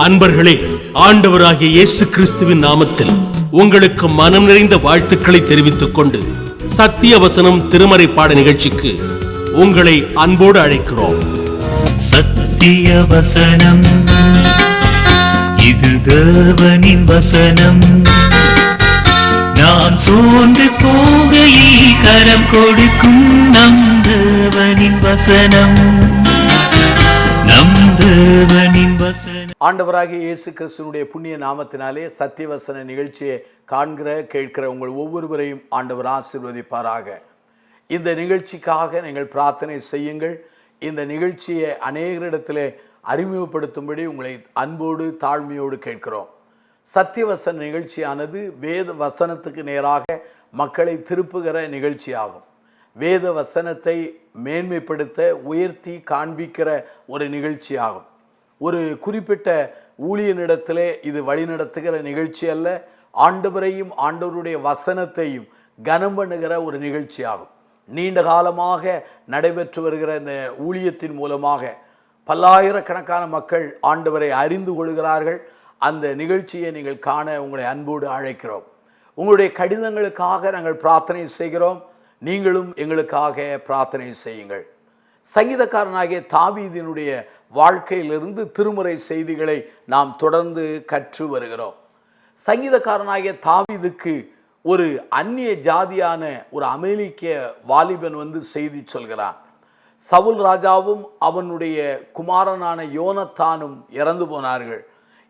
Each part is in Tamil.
அன்பர்களே, ஆண்டவராகிய இயேசு கிறிஸ்துவின் நாமத்தில் உங்களுக்கு மனம் நிறைந்த வாழ்த்துக்களை தெரிவித்துக் கொண்டு சத்திய வசனம் திருமறை பாட நிகழ்ச்சிக்கு உங்களை அன்போடு அழைக்கிறோம். சத்திய வசனம், இது தேவனின் வசனம். நாம் சோர்ந்து போகையில் கரம் கொடுக்கும் நம் தேவனின் வசனம், நம் தேவனின் வசனம். ஆண்டவராகிய இயேசு கிறிஸ்துவினுடைய புண்ணிய நாமத்தினாலே சத்தியவசன நிகழ்ச்சியை காண்கிற கேட்கிற உங்கள் ஒவ்வொருவரையும் ஆண்டவர் ஆசீர்வதிப்பாராக. இந்த நிகழ்ச்சிக்காக நீங்கள் பிரார்த்தனை செய்யுங்கள். இந்த நிகழ்ச்சியை அநேகரிடத்திலே அறிமுகப்படுத்தும்படி உங்களை அன்போடு தாழ்மையோடு கேட்கிறோம். சத்தியவசன நிகழ்ச்சியானது வேத வசனத்துக்கு நேராக மக்களை திருப்புகிற நிகழ்ச்சியாகும். வேத வசனத்தை மேன்மைப்படுத்த உயர்த்தி காண்பிக்கிற ஒரு நிகழ்ச்சியாகும். ஒரு குறிப்பிட்ட ஊழியனிடத்திலே இது வழிநடத்துகிற நிகழ்ச்சி அல்ல, ஆண்டவரையும் ஆண்டவருடைய வசனத்தையும் கனம் பண்ணுகிற ஒரு நிகழ்ச்சியாகும். நீண்ட காலமாக நடைபெற்று வருகிற இந்த ஊழியத்தின் மூலமாக பல்லாயிரக்கணக்கான மக்கள் ஆண்டவரை அறிந்து கொள்கிறார்கள். அந்த நிகழ்ச்சியை நீங்கள் காண உங்களை அன்போடு அழைக்கிறோம். உங்களுடைய கடிதங்களுக்காக நாங்கள் பிரார்த்தனை செய்கிறோம். நீங்களும் எங்களுக்காக பிரார்த்தனை செய்யுங்கள். சங்கீதக்காரனாகிய தாவீதினுடைய வாழ்க்கையிலிருந்து திருமுறை செய்திகளை நாம் தொடர்ந்து கற்று வருகிறோம். சங்கீதக்காரனாகிய தாவீதுக்கு ஒரு அந்நிய ஜாதியான ஒரு அமெரிக்க வாலிபன் வந்து செய்தி சொல்கிறான். சவுல் ராஜாவும் அவனுடைய குமாரனான யோனத்தானும் இறந்து போனார்கள்,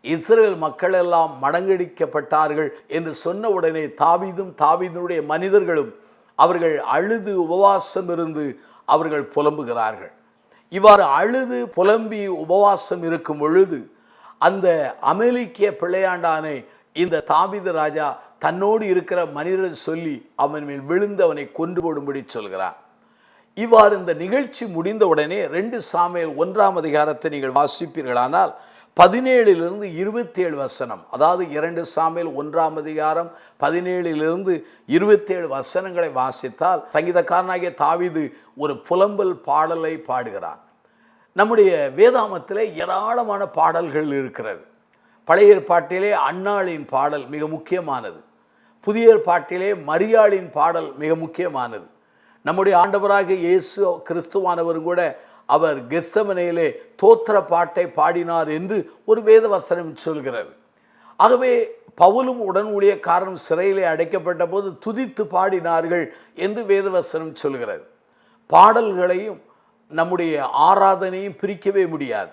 இஸ்ரவேல் மக்கள் எல்லாம் மடங்கடிக்கப்பட்டார்கள் என்று சொன்ன உடனே தாவீதும் தாவீதினுடைய மனிதர்களும் அவர்கள் அழுது உபவாசம் இருந்து அவர்கள் புலம்புகிறார்கள். இவ்வாறு அழுது புலம்பி உபவாசம் இருக்கும் பொழுது அந்த அமெரிக்க பிள்ளையாண்டானை இந்த தாவீது ராஜா தன்னோடு இருக்கிற மனிதரை சொல்லி அவன் மேல் விழுந்து அவனை கொன்று போடும்படி சொல்கிறார். இவ்வாறு இந்த நிகழ்ச்சி முடிந்த உடனே 2 சாமுவேல் 1ஆம் அதிகாரத்தை நீங்கள் வாசிப்பீர்களானால் 17 27 வசனம், அதாவது 2 சாமுவேல் 1ஆம் அதிகாரம் 17 27 வசனங்களை வாசித்தால் சங்கீதக்காரனாகிய தாவீது ஒரு புலம்பல் பாடலை பாடுகிறார். நம்முடைய வேதாமத்திலே ஏராளமான பாடல்கள் இருக்கிறது. பழைய ஏற்பாட்டிலே அன்னாளின் பாடல் மிக முக்கியமானது. புதிய ஏற்பாட்டிலே மரியாளின் பாடல் மிக முக்கியமானது. நம்முடைய ஆண்டவராகிய இயேசு கிறிஸ்துவானவரும் கூட அவர் கெத்செமனேயிலே தோத்திர பாட்டை பாடினார் என்று ஒரு வேத வசனம் சொல்கிறது. ஆகவே பவுலும் உடன் ஊழியக்காரனும் சிறையிலே அடைக்கப்பட்ட போது துதித்து பாடினார்கள் என்று வேத வசனம் சொல்கிறது. பாடல்களையும் நம்முடைய ஆராதனையும் பிரிக்கவே முடியாது.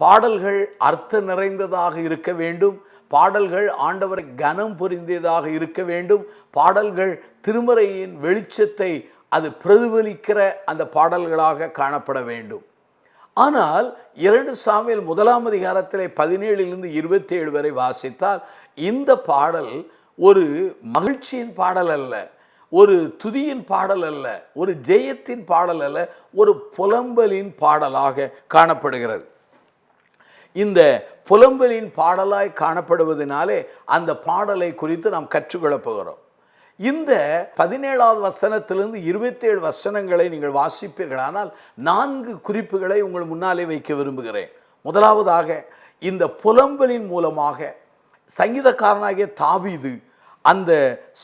பாடல்கள் அர்த்த நிறைந்ததாக இருக்க வேண்டும். பாடல்கள் ஆண்டவரை கனம் புரிந்ததாக இருக்க வேண்டும். பாடல்கள் திருமறையின் வெளிச்சத்தை அது பிரதிபலிக்கிற அந்த பாடல்களாக காணப்பட வேண்டும். ஆனால் 2 சாமுவேல் 1ஆம் அதிகாரத்திலே 17 27 வரை வாசித்தால் இந்த பாடல் ஒரு மகிழ்ச்சியின் பாடல் அல்ல, ஒரு துதியின் பாடல் அல்ல, ஒரு ஜெயத்தின் பாடல் அல்ல, ஒரு புலம்பலின் பாடலாக காணப்படுகிறது. இந்த புலம்பலின் பாடலாய் காணப்படுவதனாலே அந்த பாடலை குறித்து நாம் கற்றுக்கொள்ளப் போகிறோம். இந்த 17ஆவது வசனத்திலிருந்து 27 வசனங்களை நீங்கள் வாசிப்பீர்களானால் 4 குறிப்புகளை உங்கள் முன்னாலே வைக்க விரும்புகிறேன். முதலாவதாக, இந்த புலம்பலின் மூலமாக சங்கீதக்காரனாகிய தாவீது அந்த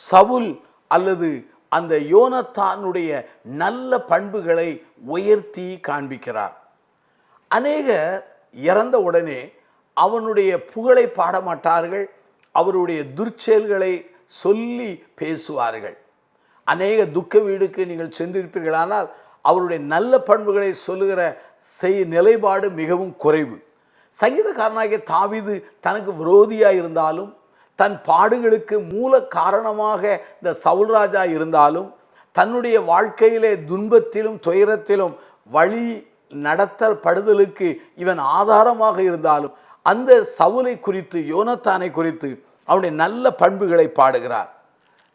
சவுல் அல்லது அந்த யோனத்தானுடைய நல்ல பண்புகளை உயர்த்தி காண்பிக்கிறார். அநேகர் இறந்த உடனே அவனுடைய புகழை பாடமாட்டார்கள், அவருடைய துர்ச்செயல்களை சொல்லி பேசுவார்கள். அநேக துக்க வீடுக்கு நீங்கள் சென்றிருப்பீர்களானால் அவருடைய நல்ல பண்புகளை சொல்லுகிற நிலைப்பாடு மிகவும் குறைவு. சங்கீதக்காரனாகிய தாவீது தனக்கு விரோதியாக இருந்தாலும், தன் பாடுகளுக்கு மூல காரணமாக இந்த சவுல் ராஜா இருந்தாலும், தன்னுடைய வாழ்க்கையிலே துன்பத்திலும் துயரத்திலும் வழி நடத்தப்படுதலுக்கு இவன் ஆதாரமாக இருந்தாலும் அந்த சவுலை குறித்து, யோனத்தானை குறித்து அவனுடைய நல்ல பண்புகளை பாடுகிறார்.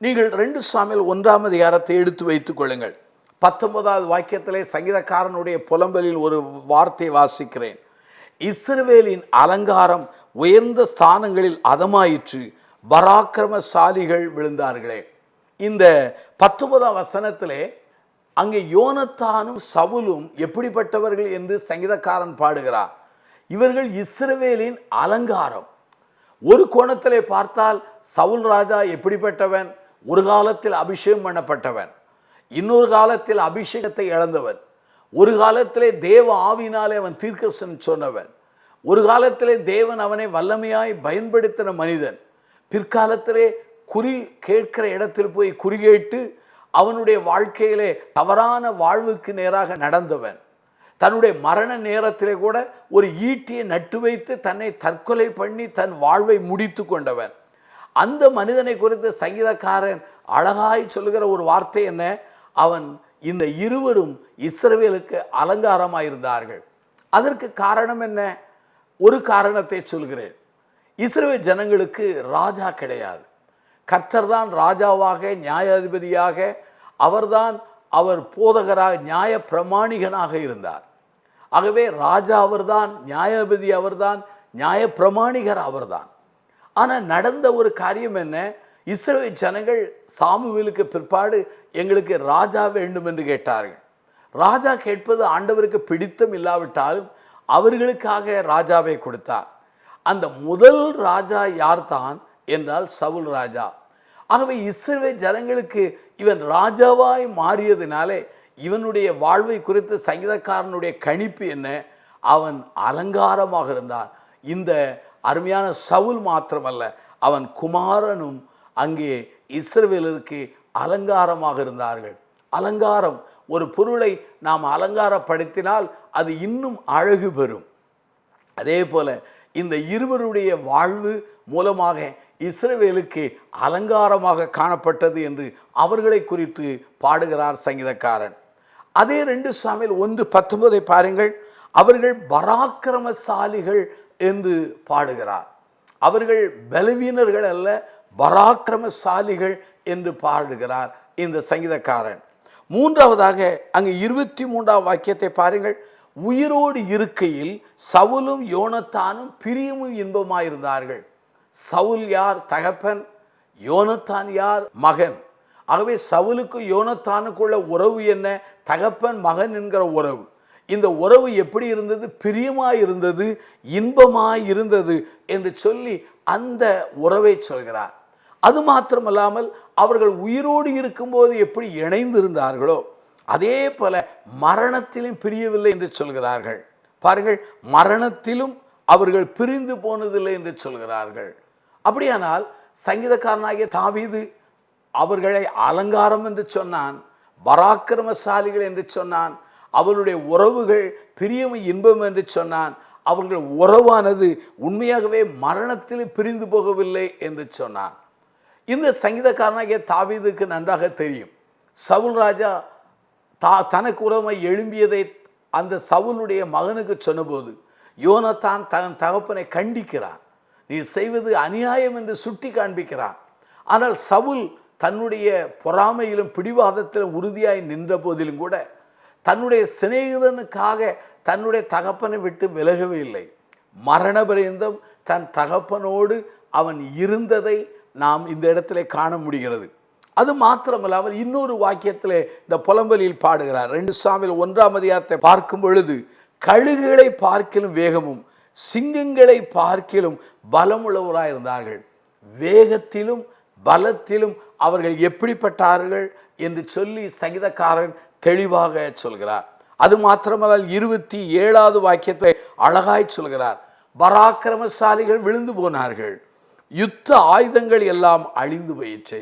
நீங்கள் 2 சாமுவேல் 1ஆம் அதிகாரத்தை எடுத்து வைத்துக் கொள்ளுங்கள். 19வது வாக்கியத்திலே சங்கீதக்காரனுடைய புலம்பலில் ஒரு வார்த்தை வாசிக்கிறேன். இஸ்ரவேலின் அலங்காரம் உயர்ந்த ஸ்தானங்களில் அதமாயிற்று, பராக்கிரமசாலிகள் விழுந்தார்களே. இந்த 19ஆம் வசனத்திலே அங்கே யோனத்தானும் சவுலும் எப்படிப்பட்டவர்கள் என்று சங்கீதக்காரன் பாடுகிறார். இவர்கள் இஸ்ரவேலின் அலங்காரம். ஒரு கோணத்திலே பார்த்தால் சவுல் ராஜா எப்படிப்பட்டவன்? ஒரு காலத்தில் அபிஷேகம் பண்ணப்பட்டவன், இன்னொரு காலத்தில் அபிஷேகத்தை இழந்தவன், ஒரு காலத்திலே தேவ ஆவியினாலே அவன் தீர்க்கதரிசனம் சொன்னவன், ஒரு காலத்திலே தேவன் அவனை வல்லமையாய் பயன்படுத்தின மனிதன், பிற்காலத்திலே குறி கேட்கிற இடத்தில் போய் குறி கேட்டு அவனுடைய வாழ்க்கையிலே தவறான வாழ்வுக்கு நேராக நடந்தவன், தன்னுடைய மரண நேரத்திலே கூட ஒரு ஈட்டியை நட்டு வைத்து தன்னை தற்கொலை பண்ணி தன் வாழ்வை முடித்து கொண்டவன். அந்த மனிதனை குறித்து சங்கீதக்காரன் அழகாய் சொல்லுகிற ஒரு வார்த்தை என்ன? அவன் இந்த இருவரும் இஸ்ரவேலுக்கு அலங்காரமாயிருந்தார்கள். அதற்கு காரணம் என்ன? ஒரு காரணத்தை சொல்கிறேன். இஸ்ரவேல் ஜனங்களுக்கு ராஜா கிடையாது. கர்த்தர் தான் ராஜாவாக, நியாயாதிபதியாக, அவர்தான் அவர் போதகராக, நியாய பிரமாணிகனாக இருந்தார். ஆகவே ராஜா அவர்தான், நியாயாதிபதி அவர்தான், நியாய பிரமாணிகர் அவர்தான். ஆனால் நடந்த ஒரு காரியம் என்ன? இஸ்ரவேல் ஜனங்கள் சாமுவேலுக்கு பிற்பாடு எங்களுக்கு ராஜா வேண்டும் என்று கேட்டார்கள். ராஜா கேட்பது ஆண்டவருக்கு பிடித்தம் இல்லாவிட்டாலும் அவர்களுக்காக ராஜாவை கொடுத்தார். அந்த முதல் ராஜா யார்தான் என்றால் சவுல் ராஜா. ஆகவே இஸ்ரவேல் ஜனங்களுக்கு இவன் ராஜாவாய் மாறியதினாலே இவனுடைய வாழ்வை குறித்து சங்கீதக்காரனுடைய கணிப்பு என்ன? அவன் அலங்காரமாக இருந்தான். இந்த அருமையான சவுல் மாத்திரமல்ல, அவன் குமாரனும் அங்கே இஸ்ரவேலருக்கு அலங்காரமாக இருந்தார்கள். அலங்காரம், ஒரு பொருளை நாம் அலங்காரப்படுத்தினால் அது இன்னும் அழகு பெறும். அதே போல இந்த இருவருடைய வாழ்வு மூலமாக இஸ்ரவேலுக்கு அலங்காரமாக காணப்பட்டது என்று அவர்களை குறித்து பாடுகிறார் சங்கீதக்காரன். அதே 2 சாமுவேல் 1:19 பாருங்கள். அவர்கள் பராக்கிரமசாலிகள் என்று பாடுகிறார். அவர்கள் பலவீனர்கள் அல்ல, பராக்கிரமசாலிகள் என்று பாடுகிறார் இந்த சங்கீதக்காரன். மூன்றாவதாக அங்கு 23ஆம் வாக்கியத்தை பாருங்கள். உயிரோடு இருக்கையில் சவுலும் யோனத்தானும் பிரியமும் இன்பமாயிருந்தார்கள். சவுல் யார்? தகப்பன். யோனத்தான் யார்? மகன். ஆகவே சவுலுக்கு யோனத்தானுக்குள்ள உறவு என்ன? தகப்பன் மகன் என்கிற உறவு. இந்த உறவு எப்படி இருந்தது? பிரியமாய் இருந்தது, இன்பமாய் இருந்தது என்று சொல்லி அந்த உறவை சொல்கிறார். அது மாத்திரமல்லாமல் அவர்கள் உயிரோடு இருக்கும்போது எப்படி இணைந்திருந்தார்களோ அதே போல மரணத்திலும் பிரியவில்லை என்று சொல்கிறார்கள். பாருங்கள், மரணத்திலும் அவர்கள் பிரிந்து போனதில்லை என்று சொல்கிறார்கள். அப்படியானால் சங்கீதக்காரனாகிய தாவீது அவர்களை அலங்காரம் என்று சொன்னான், பராக்கிரமசாலிகள் என்று சொன்னான், அவருடைய உறவுகள் பிரியம் இன்பம் என்று சொன்னான். அவர்கள் உறவானது உண்மையாகவே மரணத்தில் பிரிந்து போகவில்லை என்று சொன்னான். இந்த சங்கீதக்காரனாகிய தாவீதுக்கு நன்றாக தெரியும், சவுல் ராஜா தனக்கு உறவை எழும்பியதை அந்த சவுலுடைய மகனுக்கு சொன்னபோது யோனத்தான் தன் தகப்பனை கண்டிக்கிறார். நீ செய்வது அநியாயம் என்று சுட்டி காண்பிக்கிறார். ஆனால் சவுல் தன்னுடைய பொறாமையிலும் பிடிவாதத்திலும் உறுதியாய் நின்ற போதிலும் கூட தன்னுடைய சிநேகிதனுக்காக தன்னுடைய தகப்பனை விட்டு விலகவே இல்லை. மரண பரியந்தம் தன் தகப்பனோடு அவன் இருந்ததை நாம் இந்த இடத்துல காண முடிகிறது. அது மாத்திரமல்லாமல் இன்னொரு வாக்கியத்தில் இந்த புலம்பலில் பாடுகிறார். 2 சாமுவேல் 1ஆம் அதிகாரத்தை பார்க்கும் பொழுது, கழுகுகளை பார்க்கிலும் வேகமும் சிங்கங்களை பார்க்கிலும் பலமுள்ளவராக இருந்தார்கள். வேகத்திலும் பலத்திலும் அவர்கள் எப்படிப்பட்டார்கள் என்று சொல்லி சங்கீதக்காரன் தெளிவாக சொல்கிறார். அது மாத்திரமல்ல 27ஆவது வாக்கியத்தை அழகாய் சொல்கிறார். பராக்கிரமசாலிகள் விழுந்து போனார்கள், யுத்த ஆயுதங்கள் எல்லாம் அழிந்து போயிற்று.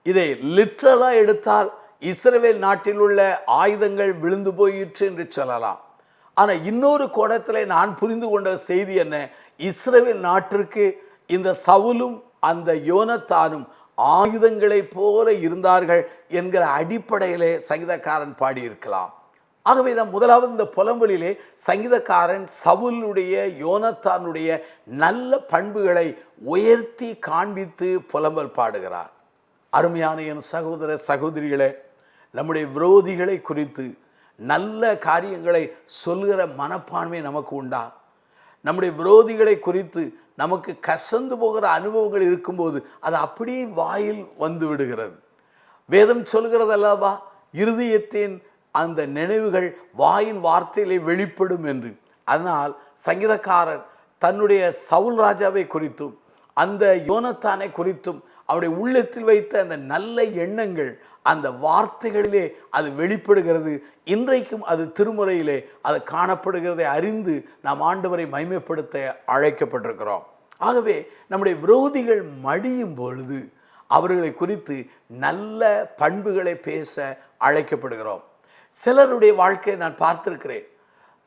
இதை லிட்ரலாக எடுத்தால் இஸ்ரவேல் நாட்டில் உள்ள ஆயுதங்கள் விழுந்து போயிற்று என்று சொல்லலாம். ஆனால் இன்னொரு கோணத்தில் நான் புரிந்து கொண்ட செய்தி என்ன? இஸ்ரவேல் நாட்டிற்கு இந்த சவுலும் அந்த யோனத்தானும் ஆயுதங்களை போல இருந்தார்கள் என்கிற அடிப்படையிலே சங்கீதக்காரன் பாடியிருக்கலாம். ஆகவே தான் முதலாவது இந்த புலம்பலிலே சங்கீதக்காரன் சவுலுடைய யோனத்தானுடைய நல்ல பண்புகளை உயர்த்தி காண்பித்து புலம்பல் பாடுகிறார். அருமையான என் சகோதர சகோதரிகளே, நம்முடைய விரோதிகளை குறித்து நல்ல காரியங்களை சொல்கிற மனப்பான்மை நமக்கு உண்டா? நம்முடைய விரோதிகளை குறித்து நமக்கு கசந்து போகிற அனுபவங்கள் இருக்கும்போது அது அப்படியே வாயில் வந்து விடுகிறது. வேதம் சொல்கிறது அல்லவா, இருதயத்தின் அந்த நினைவுகள் வாயின் வார்த்தையிலே வெளிப்படும் என்று. அதனால் சங்கீதக்காரன் தன்னுடைய சவுல் ராஜாவை குறித்தும் அந்த யோனத்தானை குறித்தும் அவருடைய உள்ளத்தில் வைத்த அந்த நல்ல எண்ணங்கள் அந்த வார்த்தைகளிலே அது வெளிப்படுகிறது. இன்றைக்கும் அது திருமுறையிலே அது காணப்படுகிறதை அறிந்து நாம் ஆண்டவரை மகிமைப்படுத்த அழைக்கப்பட்டிருக்கிறோம். ஆகவே நம்முடைய விரோதிகள் மடியும் பொழுது அவர்களை குறித்து நல்ல பண்புகளை பேச அழைக்கப்படுகிறோம். சிலருடைய வாழ்க்கையை நான் பார்த்திருக்கிறேன்.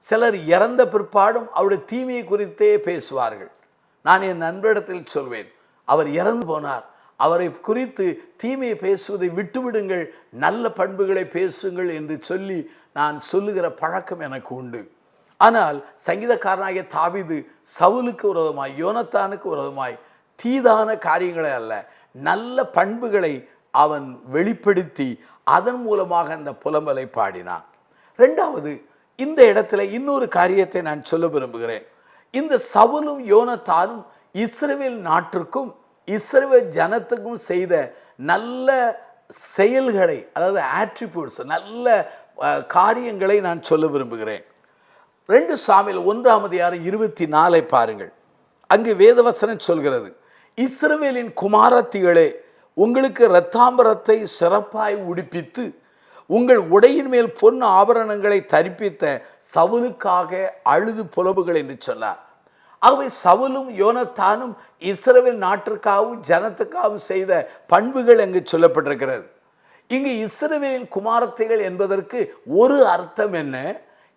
சிலர் இறந்த பிற்பாடும் அவருடைய தீமையை குறித்தே பேசுவார்கள். நான் என் நண்பரிடத்தில் சொல்வேன், அவர் இறந்து போனார், அவரை குறித்து தீமையை பேசுவதை விட்டுவிடுங்கள், நல்ல பண்புகளை பேசுங்கள் என்று சொல்லி நான் சொல்லுகிற பழக்கம் எனக்கு உண்டு. ஆனால் சங்கீதக்காரனாகிய தாவீது சவுலுக்கு விரோதமாய் யோனத்தானுக்கு விரோதமாய் தீதான காரியங்களை அல்ல, நல்ல பண்புகளை அவன் வெளிப்படுத்தி அதன் மூலமாக அந்த புலம்பலை பாடினான். ரெண்டாவது, இந்த இடத்துல இன்னொரு காரியத்தை நான் சொல்ல விரும்புகிறேன். இந்த சவுலும் யோனத்தானும் இஸ்ரவேல் நாட்டிற்கும் இஸ்ரவேல் ஜனத்துக்கும் செய்த நல்ல செயல்களை, அதாவது ஆட்ரிபியூட்ஸ், நல்ல காரியங்களை நான் சொல்ல விரும்புகிறேன். 2 சாமுவேல் 1:24 பாருங்கள். அங்கு வேதவசனம் சொல்கிறது, இஸ்ரவேலின் குமாரத்திகளே, உங்களுக்கு இரத்தாம்பரத்தை சிறப்பாய் உடுப்பித்து உங்கள் உடையின் மேல் பொன் ஆபரணங்களை தரிப்பித்த சவுலுக்காக அழுது புலம்புகள் என்று சொன்னார். ஆகவே சவுலும் யோனத்தானும் இஸ்ரவேல் நாட்டிற்காகவும் ஜனத்துக்காகவும் செய்த பண்புகள் அங்கு சொல்லப்பட்டிருக்கிறது. இங்கு இஸ்ரவேலின் குமாரத்திகள் என்பதற்கு ஒரு அர்த்தம் என்ன,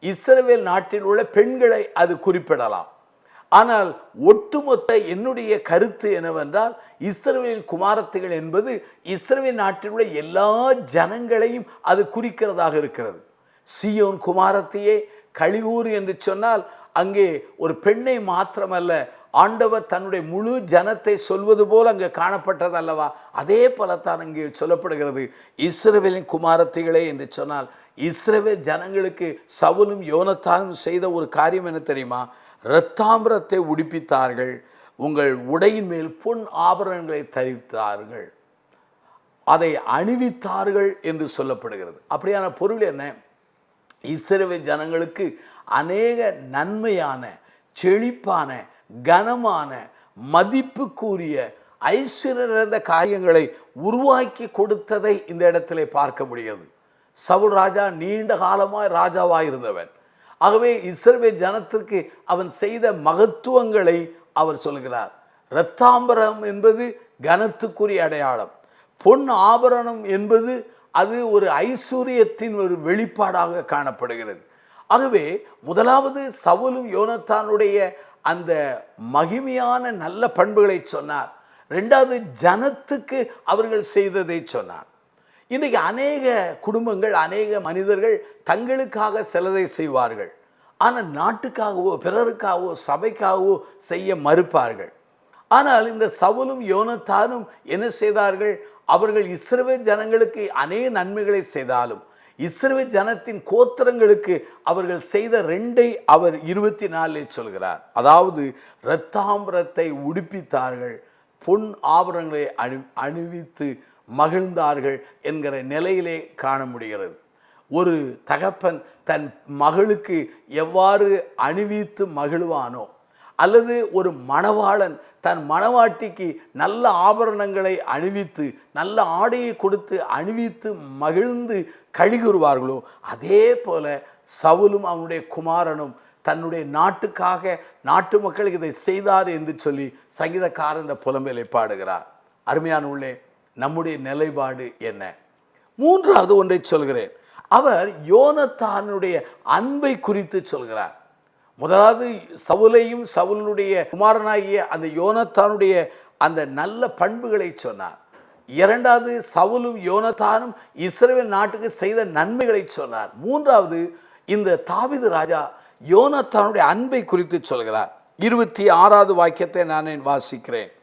இஸ்ரவேல் நாட்டில் உள்ள பெண்களை அது குறிப்பிடலாம். ஆனால் ஒட்டுமொத்த என்னுடைய கருத்து என்னவென்றால், இஸ்ரவேலின் குமாரத்திகள் என்பது இஸ்ரவேல் நாட்டில் உள்ள எல்லா ஜனங்களையும் அது குறிக்கிறதாக இருக்கிறது. சீயோன் குமாரத்தியே களிகூறு என்று சொன்னால் அங்கே ஒரு பெண்ணை மாத்திரமல்ல, ஆண்டவர் தன்னுடைய முழு ஜனத்தை சொல்வது போல் அங்கே காணப்பட்டது அல்லவா? அதே போலத்தான் அங்கே சொல்லப்படுகிறது, இஸ்ரவேலின் குமாரத்திகளே என்று சொன்னால் இஸ்ரவேல் ஜனங்களுக்கு சவுலும் யோனத்தானும் செய்த ஒரு காரியம் என்ன தெரியுமா? இரத்தாம்பரத்தை உடுப்பித்தார்கள், உங்கள் உடையின் மேல் பொன் ஆபரணங்களை தரித்தார்கள், அதை அணிவித்தார்கள் என்று சொல்லப்படுகிறது. அப்படியான பொருள் என்ன? இஸ்ரவேல் ஜனங்களுக்கு அநேக நன்மையான, செழிப்பான, கனமான, மதிப்புக்குரிய, ஐஸ்வர்யம் நிறைந்த காரியங்களை உருவாக்கி கொடுத்ததை இந்த இடத்திலே பார்க்க முடிகிறது. சவுல் ராஜா நீண்ட காலமாய் ராஜாவாய் இருந்தவன். ஆகவே இஸ்ரவேல் ஜனத்திற்கு அவன் செய்த மகத்துவங்களை அவர் சொல்கிறார். இரத்தாம்பரம் என்பது கனத்துக்குரிய அடையாளம், பொன் ஆபரணம் என்பது அது ஒரு ஐஸ்வர்யத்தின் ஒரு வெளிப்பாடாக காணப்படுகிறது. ஆகவே முதலாவது சவுலும் யோனத்தானுடைய அந்த மகிமையான நல்ல பண்புகளை சொன்னார். ரெண்டாவது, ஜனத்துக்கு அவர்கள் செய்ததை சொன்னார். இன்றைக்கு அநேக குடும்பங்கள், அநேக மனிதர்கள் தங்களுக்காக சிலதை செய்வார்கள், ஆனால் நாட்டுக்காகவோ பிறருக்காகவோ சபைக்காகவோ செய்ய மறுப்பார்கள். ஆனால் இந்த சவுலும் யோனத்தானும் என்ன செய்தார்கள்? அவர்கள் இஸ்ரவேல் ஜனங்களுக்கு அநேக நன்மைகளை செய்தாலும் இஸ்ரவேல் ஜனத்தின் கோத்திரங்களுக்கு அவர்கள் செய்த 2ஐ அவர் 24 சொல்கிறார். அதாவது இரத்தாம்பரத்தை உடுப்பித்தார்கள், பொன் ஆபரணங்களை அணிவித்து மகிழ்ந்தார்கள் என்கிற நிலையிலே காண முடிகிறது. ஒரு தகப்பன் தன் மகளுக்கு எவ்வாறு அணிவித்து மகிழ்வானோ, அல்லது ஒரு மணவாளன் தன் மணவாட்டிக்கு நல்ல ஆபரணங்களை அணிவித்து நல்ல ஆடையை கொடுத்து அணிவித்து மகிழ்ந்து கழிகுறுவார்களோ, அதே போல சவுலும் அவனுடைய குமாரனும் தன்னுடைய நாட்டுக்காக, நாட்டு மக்களுக்கு இதை செய்தார் என்று சொல்லி சங்கீதக்காரன் இந்த புலம்பலை பாடுகிறார். அருமையான உள்ளே, நம்முடைய நிலைப்பாடு என்ன? மூன்றாவது ஒன்றை சொல்கிறேன். அவர் யோனத்தானுடைய அன்பை குறித்து சொல்கிறார். முதலாவது சவுலையும் சவுலுடைய குமாரனாகிய அந்த யோனத்தானுடைய அந்த நல்ல பண்புகளை சொன்னார். இரண்டாவது, சவுலும் யோனத்தானும் இஸ்ரவேல் நாட்டுக்கு செய்த நன்மைகளை சொன்னார். மூன்றாவது, இந்த தாவீது ராஜா யோனத்தானுடைய அன்பை குறித்து சொல்கிறார். 26வது வாக்கியத்தை நான் வாசிக்கிறேன்.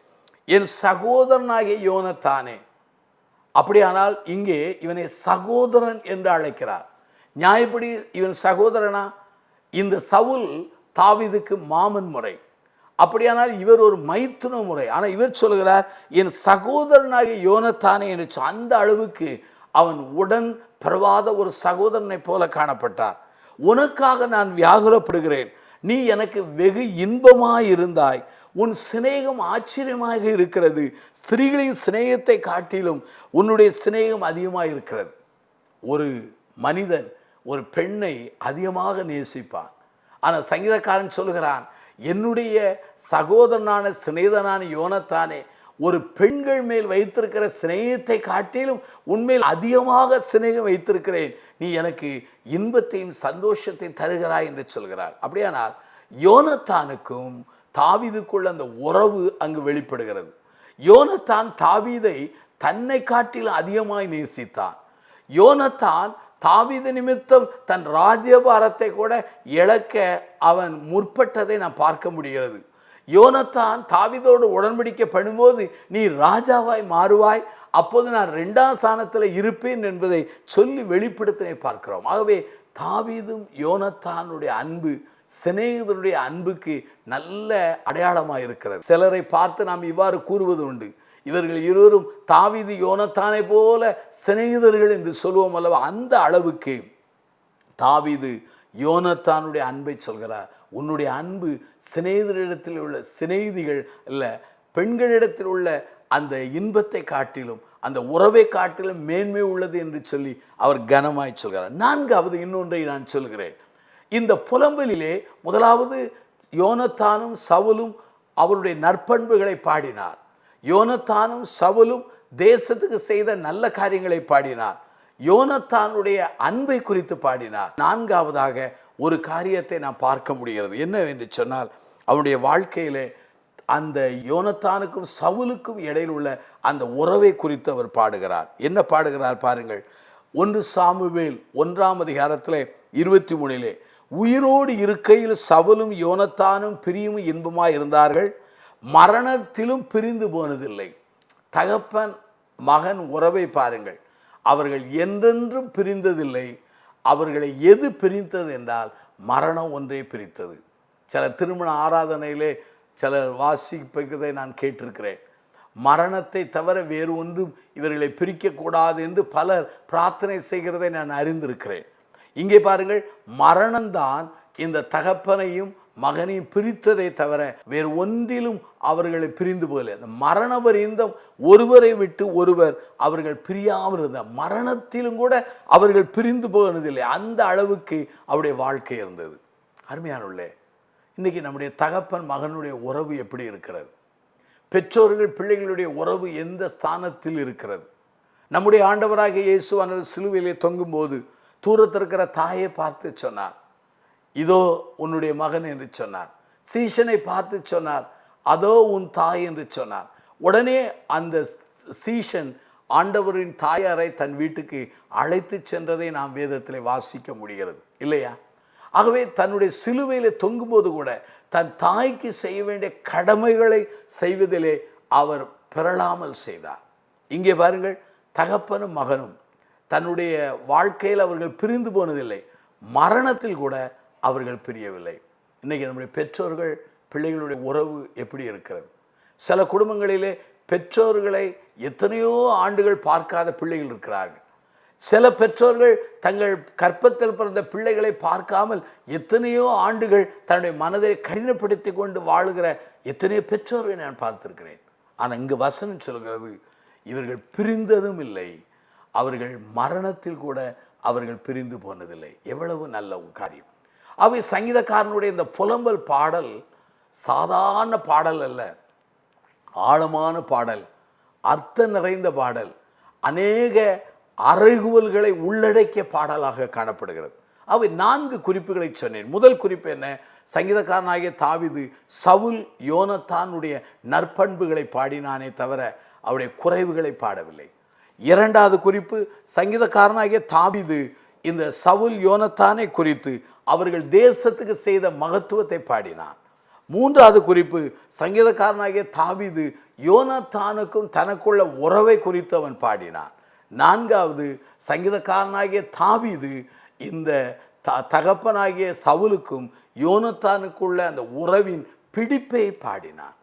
என் சகோதரனாகிய யோனத்தானே. அப்படியானால் இங்கே இவனை சகோதரன் என்று அழைக்கிறார். நியாயப்படி இவன் சகோதரனா? இந்த சவுல் தாவீதுக்கு மாமன் முறை, அப்படியானால் இவர் ஒரு மைத்துன முறை. ஆனால் இவர் சொல்கிறார் என் சகோதரனாகிய யோனத்தானே என்று. அந்த அளவுக்கு அவன் உடன் பிறவாத ஒரு சகோதரனை போல காணப்பட்டார். உனக்காக நான் வியாகுலப்படுகிறேன், நீ எனக்கு வெகு இன்பமாயிருந்தாய், உன் சிநேகம் ஆச்சரியமாக இருக்கிறது, ஸ்திரீகளின் சிநேகத்தை காட்டிலும் உன்னுடைய சிநேகம் அதிகமாக இருக்கிறது. ஒரு மனிதன் ஒரு பெண்ணை அதிகமாக நேசிப்பான். ஆனால் சங்கீதக்காரன் சொல்கிறான், என்னுடைய சகோதரனான சிநேகிதனான யோனத்தானே, ஒரு பெண்கள் மேல் வைத்திருக்கிற சிநேகத்தை காட்டிலும் உன்மேல் அதிகமாக சிநேகம் வைத்திருக்கிறேன், நீ எனக்கு இன்பத்தையும் சந்தோஷத்தையும் தருகிறாய் என்று சொல்கிறார். அப்படியானால் யோனத்தானுக்கும் தாவீதுக்குள்ள அந்த உறவு அங்கு வெளிப்படுகிறது. யோனத்தான் தாவீதை தன்னை காட்டிலும் அதிகமாய் நேசித்தான். யோனத்தான் தாவீது நிமித்தம் தன் ராஜ்யபாரத்தை கூட இழக்க அவன் முற்பட்டதை நாம் பார்க்க முடிகிறது. யோனத்தான் தாவீதோடு உடன்படிக்கை பண்ணும்போது, நீ ராஜாவாய் மாறுவாய், அப்போது நான் 2ஆம் ஸ்தானத்தில் இருப்பேன் என்பதை சொல்லி வெளிப்படுத்தினை பார்க்கிறோம். ஆகவே தாவீதும் யோனத்தானுடைய அன்பு சிநேகிதனுடைய அன்புக்கு நல்ல அடையாளமாக இருக்கிறது. சிலரை பார்த்து நாம் இவ்வாறு கூறுவது உண்டு, இவர்கள் இருவரும் தாவீது யோனத்தானை போல சிநேகிதர்கள் என்று சொல்லுவோம் அல்லவா. அந்த அளவுக்கு தாவீது யோனத்தானுடைய அன்பை சொல்கிறார். உன்னுடைய அன்பு சிநேகிதரிடத்தில் உள்ள சிநேகிதிகள் அல்ல, பெண்களிடத்தில் உள்ள அந்த இன்பத்தை காட்டிலும் அந்த உறவை காட்டிலும் மேன்மை உள்ளது என்று சொல்லி அவர் கனமாய் சொல்கிறார். 4வது இன்னொன்றை நான் சொல்கிறேன். இந்த புலம்பலிலே முதலாவது யோனத்தானும் சவுலும் அவருடைய நற்பண்புகளை பாடினார். யோனத்தானும் சவுலும் தேசத்துக்கு செய்த நல்ல காரியங்களை பாடினார். யோனத்தானுடைய அன்பை குறித்து பாடினார். 4வதாக ஒரு காரியத்தை நாம் பார்க்க முடிகிறது. என்ன என்று சொன்னால், அவனுடைய வாழ்க்கையிலே அந்த யோனத்தானுக்கும் சவுலுக்கும் இடையில் உள்ள அந்த உறவை குறித்து அவர் பாடுகிறார். என்ன பாடுகிறார் பாருங்கள். 1 சாமுவேல் 1ஆம் அதிகாரத்தில் 23 உயிரோடு இருக்கையில் சவுலும் யோனத்தானும் பிரியும் இன்பமாய் இருந்தார்கள், மரணத்திலும் பிரிந்து போனதில்லை. தகப்பன் மகன் உறவை பாருங்கள். அவர்கள் என்றென்றும் பிரிந்ததில்லை. அவர்களை எது பிரித்தது என்றால் மரணம் ஒன்றே பிரித்தது. சில திருமண ஆராதனையிலே சிலர் வாசிப்பதை நான் கேட்டிருக்கிறேன். மரணத்தை தவிர வேறு ஒன்றும் இவர்களை பிரிக்கக்கூடாது என்று பலர் பிரார்த்தனை செய்கிறதை நான் அறிந்திருக்கிறேன். இங்கே பாருங்கள், மரணம்தான் இந்த தகப்பனையும் மகனையும் பிரித்ததை தவிர வேறு ஒன்றிலும் அவர்களை பிரிந்து போகல. அந்த மரண பரியந்தம் ஒருவரை விட்டு ஒருவர் அவர்கள் பிரியாமல் இருந்த, மரணத்திலும் கூட அவர்கள் பிரிந்து போனதில்லை. அந்த அளவுக்கு அவருடைய வாழ்க்கை இருந்தது. அருமையானவர்களே, இன்றைக்கி நம்முடைய தகப்பன் மகனுடைய உறவு எப்படி இருக்கிறது? பெற்றோர்கள் பிள்ளைகளுடைய உறவு எந்த ஸ்தானத்தில் இருக்கிறது? நம்முடைய ஆண்டவராகிய இயேசுவானவர் சிலுவையிலே தொங்கும்போது தூரத்தில் இருக்கிற தாயை பார்த்து சொன்னார், இதோ உன்னுடைய மகன் என்று சொன்னார். சீஷனை பார்த்து சொன்னார், அதோ உன் தாய் என்று சொன்னார். உடனே அந்த சீஷன் ஆண்டவரின் தாயாரை தன் வீட்டுக்கு அழைத்து சென்றதை நாம் வேதத்திலே வாசிக்க முடிகிறது இல்லையா? ஆகவே தன்னுடைய சிலுவையிலே தொங்கும்போது கூட தன் தாய்க்கு செய்ய வேண்டிய கடமைகளை செய்வதிலே அவர் பிறழாமல் செய்தார். இங்கே பாருங்கள், தகப்பனும் மகனும் தன்னுடைய வாழ்க்கையில் அவர்கள் பிரிந்து போனதில்லை, மரணத்தில் கூட அவர்கள் பிரியவில்லை. இன்றைக்கி நம்முடைய பெற்றோர்கள் பிள்ளைகளுடைய உறவு எப்படி இருக்கிறது? சில குடும்பங்களிலே பெற்றோர்களை எத்தனையோ ஆண்டுகள் பார்க்காத பிள்ளைகள் இருக்கிறார்கள். சில பெற்றோர்கள் தங்கள் கற்பத்தில் பிறந்த பிள்ளைகளை பார்க்காமல் எத்தனையோ ஆண்டுகள் தன்னுடைய மனதை கடினப்படுத்தி கொண்டு வாழுகிற எத்தனையோ பெற்றோர்களை நான் பார்த்திருக்கிறேன். ஆனால் இங்கு வசனம் சொல்கிறது, இவர்கள் பிரிந்ததும் இல்லை, அவர்கள் மரணத்தில் கூட அவர்கள் பிரிந்து போனதில்லை. எவ்வளவு நல்ல காரியம்! அவை சங்கீதக்காரனுடைய இந்த புலம்பல் பாடல் சாதாரண பாடல் அல்ல, ஆழமான பாடல், அர்த்தம் நிறைந்த பாடல், அநேக அறைகூவல்களை உள்ளடக்கிய பாடலாக காணப்படுகிறது. அவை 4 குறிப்புகளை சொன்னேன். முதல் குறிப்பு என்ன? சங்கீதக்காரனாகிய தாவீது சவுல் யோனத்தானுடைய நற்பண்புகளை பாடினானே தவிர அவருடைய குறைவுகளை பாடவில்லை. 2வது குறிப்பு, சங்கீதக்காரனாகிய தாவீது இந்த சவுல் யோனத்தானை குறித்து அவர்கள் தேசத்துக்கு செய்த மகத்துவத்தை பாடினான். 3வது குறிப்பு, சங்கீதக்காரனாகிய தாவீது யோனத்தானுக்கும் தனக்குள்ள உறவை குறித்து அவன் பாடினான். 4வது, சங்கீதக்காரனாகிய தாவீது இந்த தகப்பனாகிய சவுலுக்கும் யோனத்தானுக்குள்ள அந்த உறவின் பிடிப்பை பாடினான்.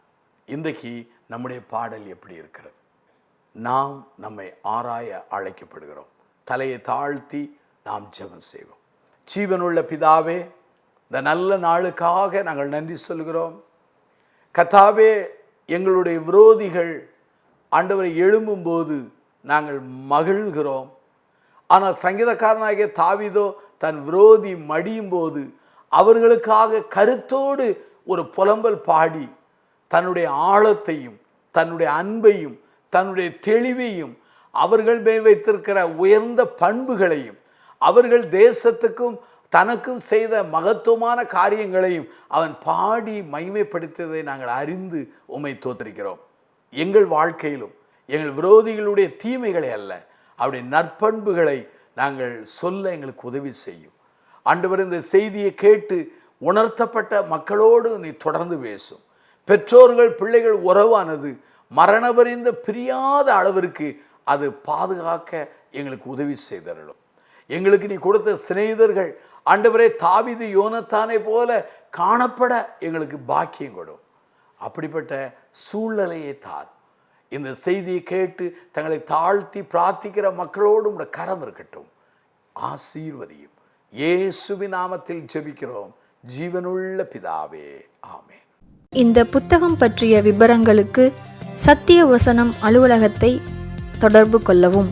இன்றைக்கு நம்முடைய பாடல் எப்படி இருக்கிறது? நாம் நம்மை ஆராய அழைக்கப்படுகிறோம். தலையை தாழ்த்தி நாம் ஜெபம் செய்வோம். ஜீவனுள்ள பிதாவே, இந்த நல்ல நாளுக்காக நாங்கள் நன்றி சொல்கிறோம். கர்த்தாவே, எங்களுடைய விரோதிகள் ஆண்டவரை எழும்பும்போது நாங்கள் மகிழ்கிறோம். ஆனால் சங்கீதக்காரனாகிய தாவீதோ தன் விரோதி மடியும் போது அவர்களுக்காக கருத்தோடு ஒரு புலம்பல் பாடி தன்னுடைய ஆழத்தையும் தன்னுடைய அன்பையும் தன்னுடைய தெளிவையும் அவர்கள் மேல் வைத்திருக்கிற உயர்ந்த பண்புகளையும் அவர்கள் தேசத்துக்கும் தனக்கும் செய்த மகத்துவமான காரியங்களையும் அவன் பாடி மகிமைப்படுத்தியதை நாங்கள் அறிந்து உம்மை தோத்திருக்கிறோம். எங்கள் வாழ்க்கையிலும் எங்கள் விரோதிகளுடைய தீமைகளை அல்ல, அவருடைய நற்பண்புகளை நாங்கள் சொல்ல எங்களுக்கு உதவி செய்யும். ஆண்டவர், இந்த செய்தியை கேட்டு உணர்த்தப்பட்ட மக்களோடு நீ தொடர்ந்து பேசும். பெற்றோர்கள் பிள்ளைகள் உறவானது மரணபரிந்த பிரியாத அளவிற்கு அது பாதுகாக்க எங்களுக்கு உதவி செய்தருளும். எங்களுக்கு நீ கொடுத்த சிநேகிதர்கள் ஆண்டவரே தாவீது யோனத்தானை போல காணப்பட எங்களுக்கு பாக்கியம் கொடும். அப்படிப்பட்ட சூழ்நிலையை தார். இந்த செய்தியை கேட்டு தங்களை தாழ்த்தி பிரார்த்திக்கிற மக்களோடு உடைய கரம் இருக்கட்டும். ஆசீர்வதியும். இயேசுவின் நாமத்தில் ஜெபிக்கிறோம் ஜீவனுள்ள பிதாவே, ஆமென். இந்த புத்தகம் பற்றிய விபரங்களுக்கு சத்திய வசனம் அலுவலகத்தை தொடர்பு கொள்ளவும்.